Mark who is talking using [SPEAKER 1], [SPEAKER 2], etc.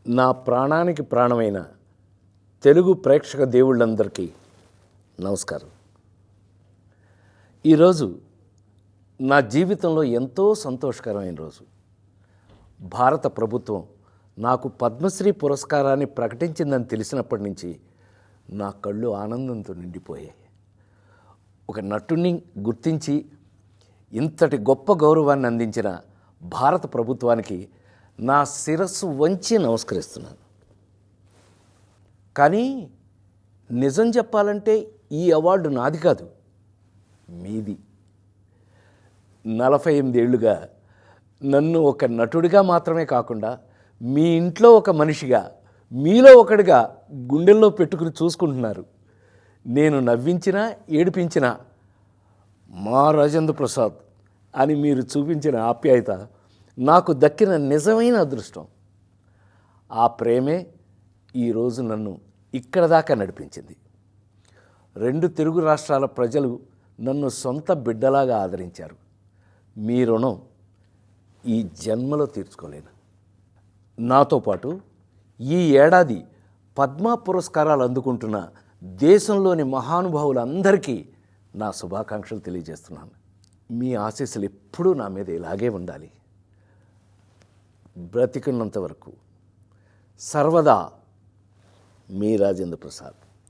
[SPEAKER 1] నా ప్రాణానికి ప్రాణమైన తెలుగు ప్రేక్షక దేవుళ్ళందరికీ నమస్కారం. ఈరోజు నా జీవితంలో ఎంతో సంతోషకరమైన రోజు. భారత ప్రభుత్వం నాకు పద్మశ్రీ పురస్కారాన్ని ప్రకటించిందని తెలిసినప్పటి నుంచి నా కళ్ళు ఆనందంతో నిండిపోయాయి. ఒక నటుడిని గుర్తించి ఇంతటి గొప్ప గౌరవాన్ని అందించిన భారత ప్రభుత్వానికి నా శిరస్సు వంచి నమస్కరిస్తున్నాను. కానీ నిజం చెప్పాలంటే ఈ అవార్డు నాది కాదు, మీది. 48 ఏళ్లుగా నన్ను ఒక నటుడిగా మాత్రమే కాకుండా మీ ఇంట్లో ఒక మనిషిగా, మీలో ఒకడిగా గుండెల్లో పెట్టుకుని చూసుకుంటున్నారు. నేను నవ్వించినా ఏడిపించినా మా రాజేంద్ర ప్రసాద్ అని మీరు చూపించిన ఆప్యాయత నాకు దక్కిన నిజమైన అదృష్టం. ఆ ప్రేమే ఈరోజు నన్ను ఇక్కడ దాకా నడిపించింది. 2 తెలుగు రాష్ట్రాల ప్రజలు నన్ను సొంత బిడ్డలాగా ఆదరించారు. మీ రుణం ఈ జన్మలో తీర్చుకోలేను. నాతో పాటు ఈ ఏడాది పద్మ పురస్కారాలు అందుకుంటున్న దేశంలోని మహానుభావులందరికీ నా శుభాకాంక్షలు తెలియజేస్తున్నాను. మీ ఆశీస్సులు ఎప్పుడూ నా మీద ఇలాగే ఉండాలి. బ్రతికున్నంత వరకు సర్వదా మీ రాజేంద్ర ప్రసాద్.